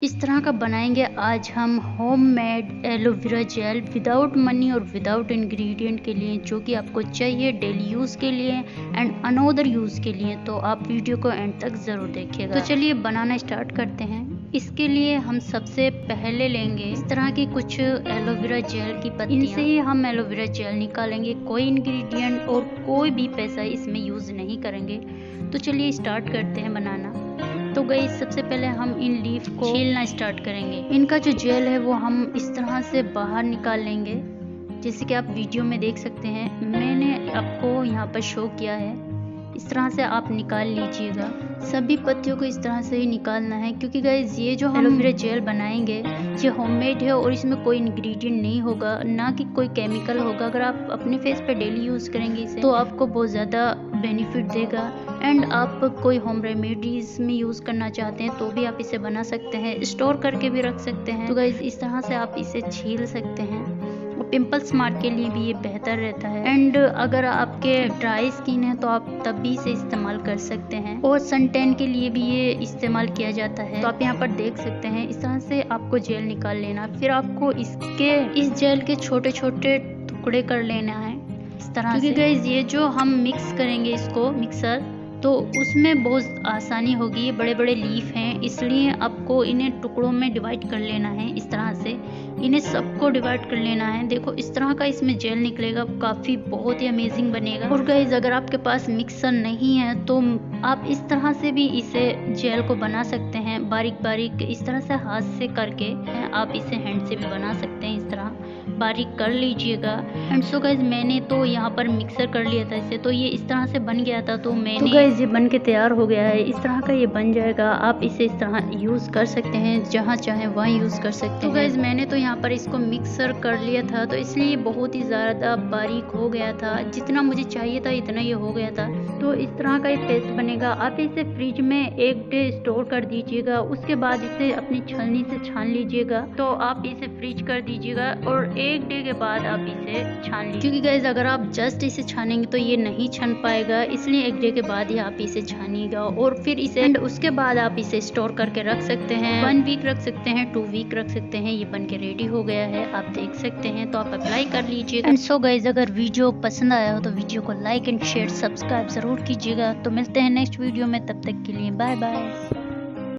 इस तरह का बनाएंगे आज हम homemade aloe vera gel without money और विदाउट इंग्रेडिएंट के लिए, जो कि आपको चाहिए डेली यूज़ के लिए एंड अनोदर यूज़ के लिए। तो आप वीडियो को एंड तक ज़रूर देखिएगा। तो चलिए बनाना स्टार्ट करते हैं। इसके लिए हम सबसे पहले लेंगे इस तरह की कुछ एलोवेरा जेल की पत्तियां। इनसे ही हम एलोवेरा जेल निकालेंगे। कोई इंग्रेडिएंट और कोई भी पैसा इसमें यूज़ नहीं करेंगे। तो चलिए स्टार्ट करते हैं बनाना। तो गाइस सबसे पहले हम इन लीफ को छीलना स्टार्ट करेंगे। इनका जो जेल है वो हम इस तरह से बाहर निकाल लेंगे, जैसे कि आप वीडियो में देख सकते हैं। मैंने आपको यहाँ पर शो किया है, इस तरह से आप निकाल लीजिएगा। सभी पत्तियों को इस तरह से ही निकालना है, क्योंकि गाइस ये जो हम एलोवेरा जेल बनाएंगे ये होममेड है और इसमें कोई इंग्रेडिएंट नहीं होगा, ना कि कोई केमिकल होगा। अगर आप अपने फेस पे डेली यूज़ करेंगे इसे तो आपको बहुत ज़्यादा बेनिफिट देगा। एंड आप कोई होम रेमेडीज़ में यूज़ करना चाहते हैं तो भी आप इसे बना सकते हैं, स्टोर करके भी रख सकते हैं। तो गाइस इस तरह से आप इसे छील सकते हैं। पिंपल्स मार्क के लिए भी ये बेहतर रहता है। एंड अगर आपके ड्राई स्किन है तो आप तब भी इसे इस्तेमाल कर सकते हैं, और सन टैन के लिए भी ये इस्तेमाल किया जाता है। तो आप यहाँ पर देख सकते हैं इस तरह से आपको जेल निकाल लेना। फिर आपको इस जेल के छोटे छोटे टुकड़े कर लेना है इस तरह से। क्योंकि गाइस ये जो हम मिक्स करेंगे इसको मिक्सर, तो उसमें बहुत आसानी होगी। ये बड़े बड़े लीफ हैं, इसलिए आपको इन्हें टुकड़ों में डिवाइड कर लेना है। इस तरह से इन्हें सबको डिवाइड कर लेना है। देखो इस तरह का इसमें जेल निकलेगा, काफ़ी बहुत ही अमेजिंग बनेगा। और गाइस अगर आपके पास मिक्सर नहीं है तो आप इस तरह से भी इसे जेल को बना सकते हैं, बारीक बारीक इस तरह से हाथ से करके। आप इसे हैंड से भी बना सकते हैं, इस तरह बारीक कर लीजिएगा। एंड सो गाइस मैंने तो यहाँ पर मिक्सर कर लिया था इसे, तो ये इस तरह से बन गया था। तो मैंने ये बन के तैयार हो गया है। इस तरह का ये बन जाएगा। आप इसे इस तरह यूज़ कर सकते हैं, जहाँ चाहे वहाँ यूज़ कर सकते हैं। तो गाइस मैंने तो यहाँ पर इसको मिक्सर कर लिया था, तो इसलिए बहुत ही ज़्यादा बारीक हो गया था। जितना मुझे चाहिए था इतना ये हो गया था। तो इस तरह का ये पेस्ट बनेगा। आप इसे फ्रिज में 1 डे स्टोर कर दीजिएगा, उसके बाद इसे अपनी छलनी से छान लीजिएगा। तो आप इसे फ्रीज कर दीजिएगा और 1 डे के बाद आप इसे छान लीजिए। क्योंकि गाइस अगर आप जस्ट इसे छानेंगे तो ये नहीं छन पाएगा, इसलिए 1 डे के बाद ही आप इसे छानिएगा। और फिर इसे उसके बाद आप इसे स्टोर करके रख सकते हैं। 1 वीक रख सकते हैं, 2 वीक रख सकते हैं। ये बन के रेडी हो गया है, आप देख सकते हैं। तो आप अप्लाई कर लीजिएगा। एंड सो गाइस अगर वीडियो पसंद आया हो तो वीडियो को लाइक एंड शेयर सब्सक्राइब जरूर कीजिएगा। तो मिलते हैं नेक्स्ट वीडियो में, तब तक के लिए बाय बाय।